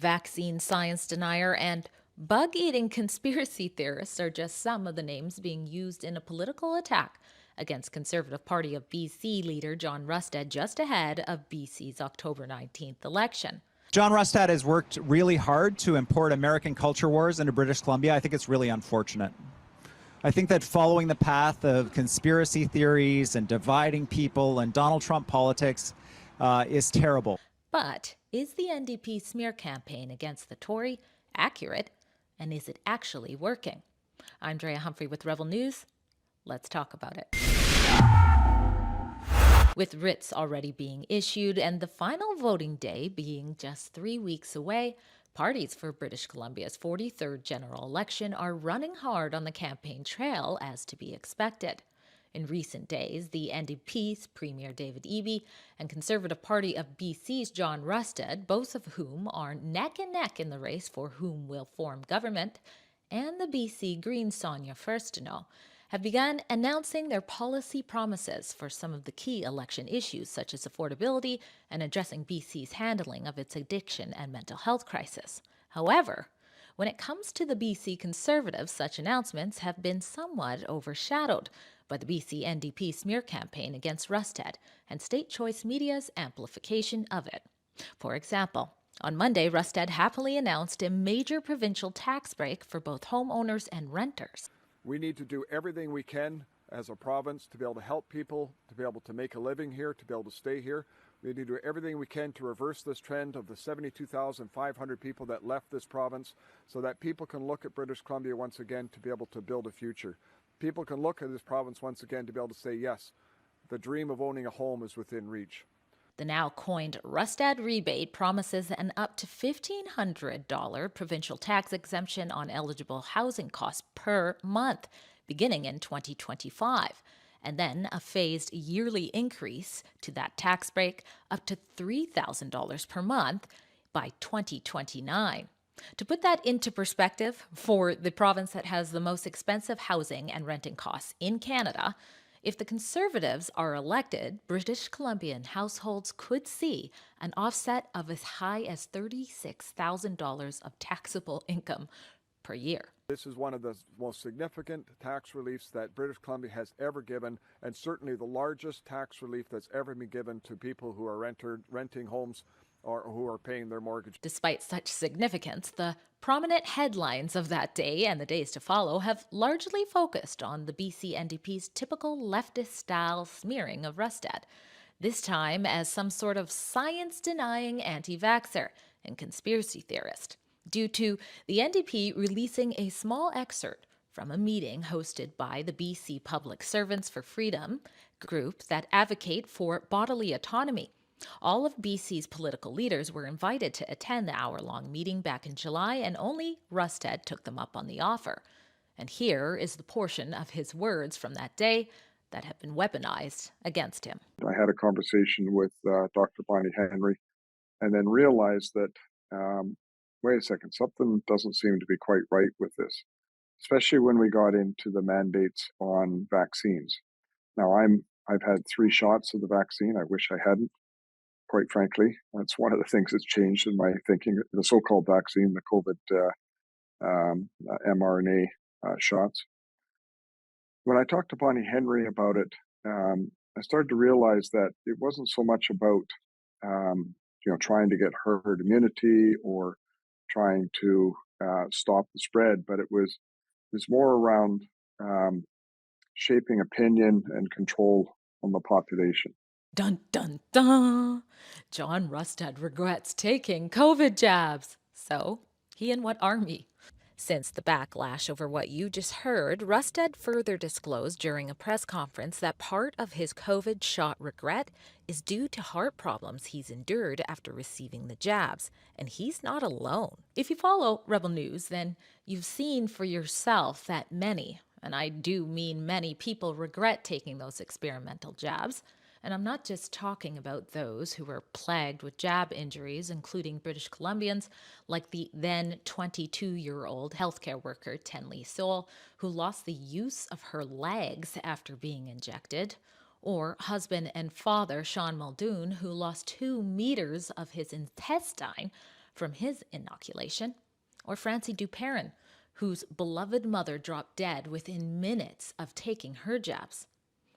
vaccine science denier, and bug-eating conspiracy theorist are just some of the names being used in a political attack against Conservative Party of BC leader John Rustad just ahead of BC's October 19th election. John Rustad has worked really hard to import American culture wars into British Columbia. I think it's really unfortunate. I think that following the path of conspiracy theories and dividing people and Donald Trump politics is terrible. But is the NDP smear campaign against the Tory accurate, and is it actually working? I'm Drea Humphrey with Rebel News. Let's talk about it. With writs already being issued and the final voting day being just 3 weeks away, parties for British Columbia's 43rd general election are running hard on the campaign trail, as to be expected. In recent days, the NDPs, Premier David Eby, and Conservative Party of BC's John Rustad, both of whom are neck and neck in the race for whom will form government, and the BC Greens Sonia Furstenau, have begun announcing their policy promises for some of the key election issues such as affordability and addressing BC's handling of its addiction and mental health crisis. However, when it comes to the BC Conservatives, such announcements have been somewhat overshadowed by the BC NDP smear campaign against Rustad and State Choice Media's amplification of it. For example, on Monday, Rustad happily announced a major provincial tax break for both homeowners and renters. We need to do everything we can as a province to be able to help people, to be able to make a living here, to be able to stay here. We need to do everything we can to reverse this trend of the 72,500 people that left this province so that people can look at British Columbia once again to be able to build a future. People can look at this province once again to be able to say, yes, the dream of owning a home is within reach. The now coined Rustad rebate promises an up to $1,500 provincial tax exemption on eligible housing costs per month, beginning in 2025, and then a phased yearly increase to that tax break up to $3,000 per month by 2029. To put that into perspective, for the province that has the most expensive housing and renting costs in Canada, if the Conservatives are elected, British Columbian households could see an offset of as high as $36,000 of taxable income per year. This is one of the most significant tax reliefs that British Columbia has ever given, and certainly the largest tax relief that's ever been given to people who are renting homes or who are paying their mortgage. Despite such significance, the prominent headlines of that day and the days to follow have largely focused on the BC NDP's typical leftist-style smearing of Rustad, this time as some sort of science-denying anti-vaxxer and conspiracy theorist, due to the NDP releasing a small excerpt from a meeting hosted by the BC Public Servants for Freedom group that advocate for bodily autonomy. All of BC's political leaders were invited to attend the hour-long meeting back in July, and only Rustad took them up on the offer. And here is the portion of his words from that day that have been weaponized against him. I had a conversation with Dr. Bonnie Henry and then realized that, wait a second, something doesn't seem to be quite right with this, especially when we got into the mandates on vaccines. Now, I've had 3 shots of the vaccine. I wish I hadn't. Quite frankly, that's one of the things that's changed in my thinking. The so-called vaccine, the COVID mRNA shots. When I talked to Bonnie Henry about it, I started to realize that it wasn't so much about trying to get herd immunity or trying to stop the spread, but it was more around shaping opinion and control on the population. Dun, dun, dun! John Rustad regrets taking COVID jabs. So, he in what army? Since the backlash over what you just heard, Rustad further disclosed during a press conference that part of his COVID shot regret is due to heart problems he's endured after receiving the jabs, and he's not alone. If you follow Rebel News, then you've seen for yourself that many, and I do mean many, people regret taking those experimental jabs. And I'm not just talking about those who were plagued with jab injuries, including British Columbians like the then 22-year-old healthcare worker Tenley Soul, who lost the use of her legs after being injected, or husband and father Sean Muldoon, who lost 2 meters of his intestine from his inoculation. Or Francie Duperrin, whose beloved mother dropped dead within minutes of taking her jabs.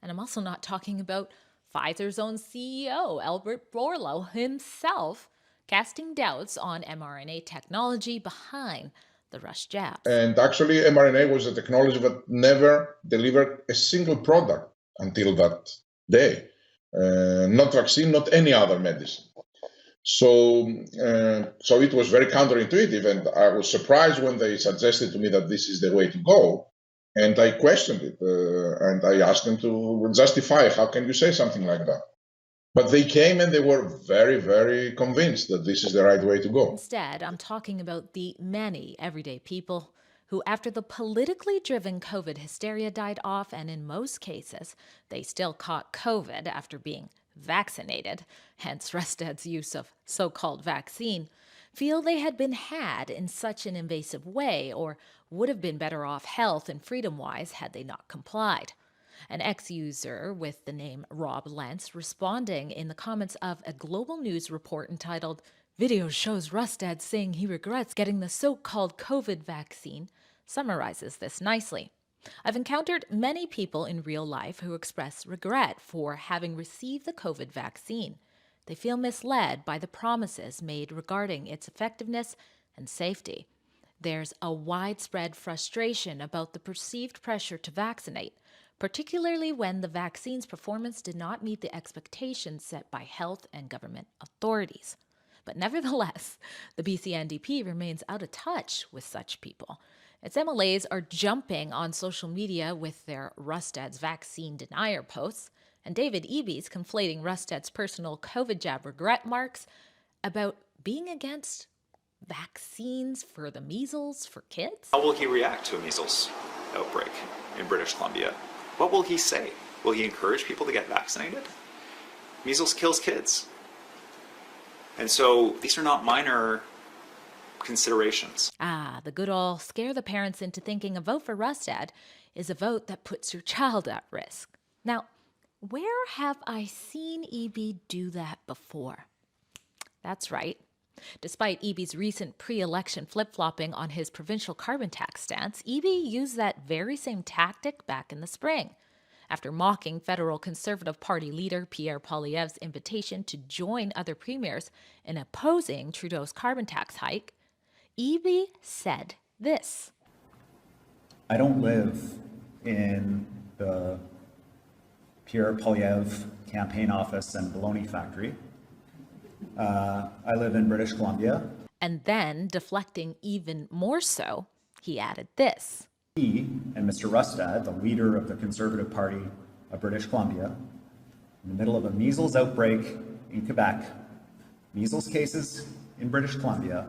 And I'm also not talking about Pfizer's own CEO, Albert Bourla himself, casting doubts on mRNA technology behind the rush jabs. And actually, mRNA was a technology that never delivered a single product until that day. Not vaccine, not any other medicine. So it was very counterintuitive, and I was surprised when they suggested to me that this is the way to go. And I questioned it, and I asked them to justify, how can you say something like that? But they came and they were very, very convinced that this is the right way to go. Instead, I'm talking about the many everyday people who, after the politically driven COVID hysteria died off, and in most cases, they still caught COVID after being vaccinated, hence Rustad's use of so-called vaccine, feel they had been had in such an invasive way or would have been better off health and freedom-wise had they not complied. An ex-user with the name Rob Lentz responding in the comments of a Global News report entitled "Video shows Rustad saying he regrets getting the so-called COVID vaccine" summarizes this nicely. I've encountered many people in real life who express regret for having received the COVID vaccine. They feel misled by the promises made regarding its effectiveness and safety. There's a widespread frustration about the perceived pressure to vaccinate, particularly when the vaccine's performance did not meet the expectations set by health and government authorities. But nevertheless, the BC NDP remains out of touch with such people. Its MLAs are jumping on social media with their Rustad's vaccine denier posts, and David Eby's conflating Rustad's personal COVID jab regret marks about being against vaccines for the measles for kids. How will he react to a measles outbreak in British Columbia? What will he say? Will he encourage people to get vaccinated? Measles kills kids. And so these are not minor considerations. The good old scare the parents into thinking a vote for Rustad is a vote that puts your child at risk. Now, where have I seen Eby do that before? That's right. Despite Eby's recent pre-election flip-flopping on his provincial carbon tax stance, Eby used that very same tactic back in the spring. After mocking federal Conservative Party leader Pierre Poilievre's invitation to join other premiers in opposing Trudeau's carbon tax hike, Eby said this. I don't live in the Pierre Poilievre campaign office and baloney factory. I live in British Columbia. And then, deflecting even more so, he added this. He and Mr. Rustad, the leader of the Conservative Party of British Columbia, in the middle of a measles outbreak in Quebec, measles cases in British Columbia,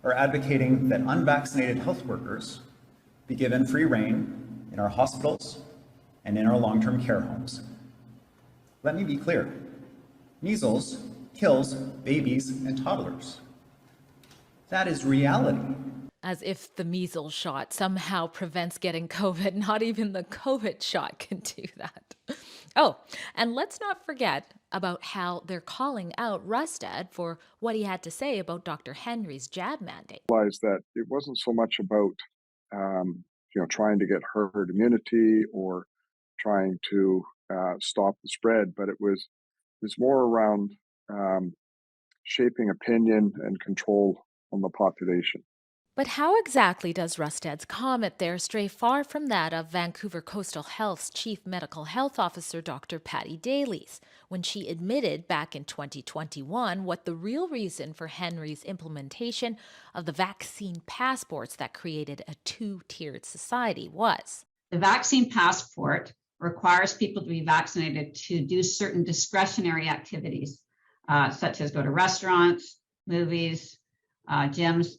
are advocating that unvaccinated health workers be given free rein in our hospitals and in our long-term care homes. Let me be clear. Measles kills babies and toddlers. That is reality. As if the measles shot somehow prevents getting COVID. Not even the COVID shot can do that. Oh, and let's not forget about how they're calling out Rustad for what he had to say about Dr. Henry's jab mandate. Realized that it wasn't so much about trying to get herd immunity or trying to stop the spread, but it was more around shaping opinion and control on the population. But how exactly does Rustad's comment there stray far from that of Vancouver Coastal Health's Chief Medical Health Officer, Dr. Patty Daly's, when she admitted back in 2021 what the real reason for Henry's implementation of the vaccine passports that created a two-tiered society was? The vaccine passport requires people to be vaccinated to do certain discretionary activities, such as go to restaurants, movies, gyms.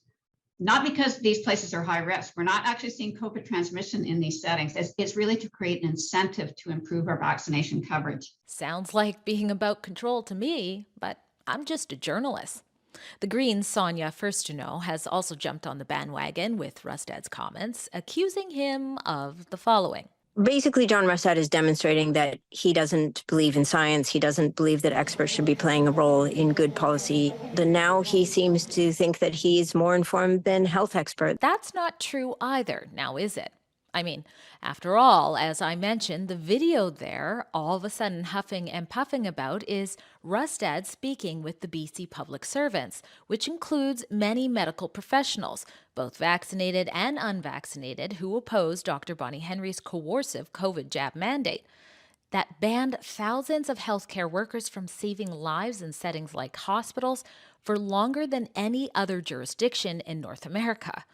Not because these places are high risk. We're not actually seeing COVID transmission in these settings. It's really to create an incentive to improve our vaccination coverage. Sounds like being about control to me, but I'm just a journalist. The Greens' Sonia Furstenau has also jumped on the bandwagon with Rustad's comments, accusing him of the following. Basically, John Rustad is demonstrating that he doesn't believe in science. He doesn't believe that experts should be playing a role in good policy. Now he seems to think that he's more informed than health experts. That's not true either, now is it? I mean, after all, as I mentioned, the video there, all of a sudden huffing and puffing about, is Rustad speaking with the BC public servants, which includes many medical professionals, both vaccinated and unvaccinated, who oppose Dr. Bonnie Henry's coercive COVID jab mandate that banned thousands of healthcare workers from saving lives in settings like hospitals for longer than any other jurisdiction in North America.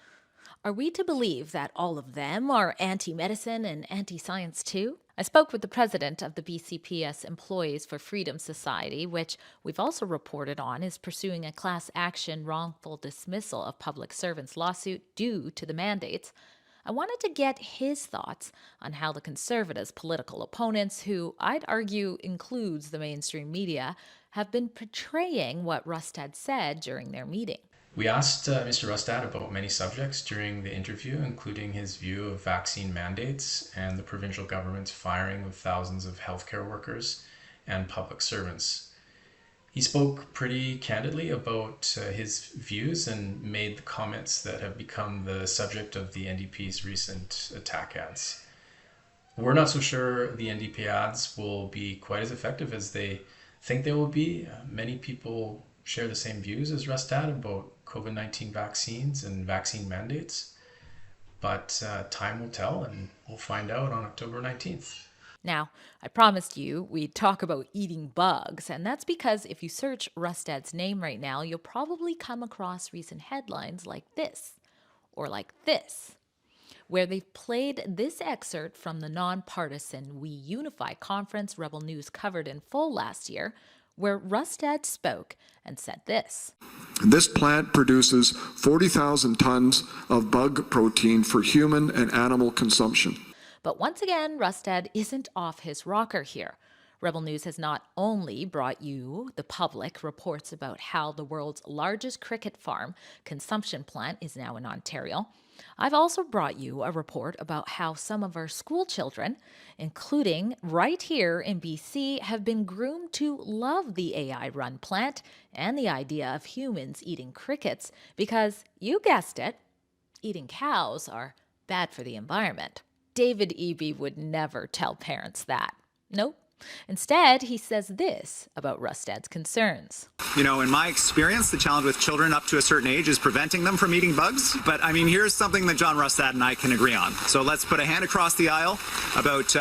Are we to believe that all of them are anti-medicine and anti-science too? I spoke with the president of the BCPS Employees for Freedom Society, which we've also reported on is pursuing a class action wrongful dismissal of public servants lawsuit due to the mandates. I wanted to get his thoughts on how the Conservatives' political opponents, who I'd argue includes the mainstream media, have been portraying what Rustad said during their meeting. We asked Mr. Rustad about many subjects during the interview, including his view of vaccine mandates and the provincial government's firing of thousands of healthcare workers and public servants. He spoke pretty candidly about his views and made the comments that have become the subject of the NDP's recent attack ads. We're not so sure the NDP ads will be quite as effective as they think they will be. Many people share the same views as Rustad about COVID-19 vaccines and vaccine mandates, but time will tell, and we'll find out on October 19th. Now, I promised you we'd talk about eating bugs, and that's because if you search Rustad's name right now, you'll probably come across recent headlines like this, or like this, where they've played this excerpt from the nonpartisan We Unify conference Rebel News covered in full last year, where Rustad spoke and said this. This plant produces 40,000 tons of bug protein for human and animal consumption. But once again, Rustad isn't off his rocker here. Rebel News has not only brought you, the public, reports about how the world's largest cricket farm consumption plant is now in Ontario. I've also brought you a report about how some of our school children, including right here in BC, have been groomed to love the AI-run plant and the idea of humans eating crickets because, you guessed it, eating cows are bad for the environment. David Eby would never tell parents that. Nope. Instead, he says this about Rustad's concerns. You know, in my experience, the challenge with children up to a certain age is preventing them from eating bugs. But I mean, here's something that John Rustad and I can agree on. So let's put a hand across the aisle about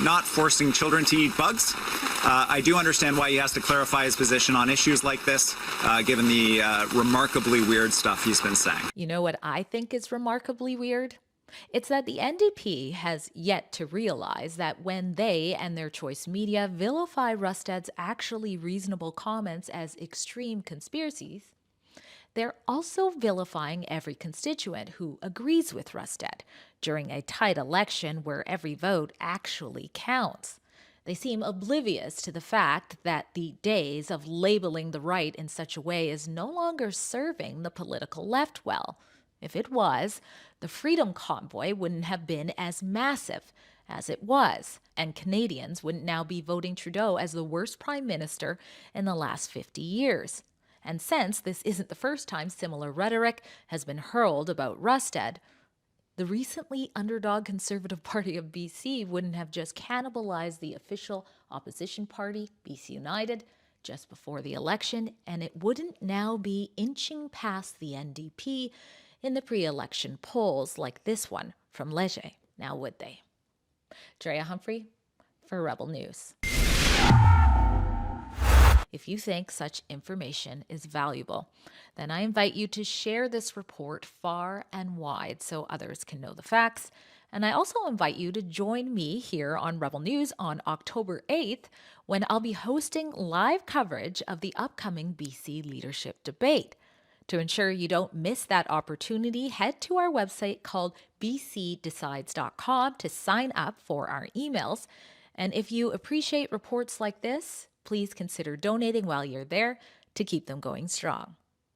not forcing children to eat bugs. I do understand why he has to clarify his position on issues like this, given the remarkably weird stuff he's been saying. You know what I think is remarkably weird? It's that the NDP has yet to realize that when they and their choice media vilify Rustad's actually reasonable comments as extreme conspiracies, they're also vilifying every constituent who agrees with Rustad during a tight election where every vote actually counts. They seem oblivious to the fact that the days of labeling the right in such a way is no longer serving the political left well. If it was, the Freedom Convoy wouldn't have been as massive as it was, and Canadians wouldn't now be voting Trudeau as the worst prime minister in the last 50 years. And since this isn't the first time similar rhetoric has been hurled about Rustad, the recently underdog Conservative Party of BC wouldn't have just cannibalized the official opposition party, BC United, just before the election, and it wouldn't now be inching past the NDP in the pre-election polls like this one from Leger, now would they? Drea Humphrey for Rebel News. If you think such information is valuable, then I invite you to share this report far and wide so others can know the facts. And I also invite you to join me here on Rebel News on October 8th when I'll be hosting live coverage of the upcoming BC leadership debate. To ensure you don't miss that opportunity, head to our website called bcdecides.com to sign up for our emails. And if you appreciate reports like this, please consider donating while you're there to keep them going strong.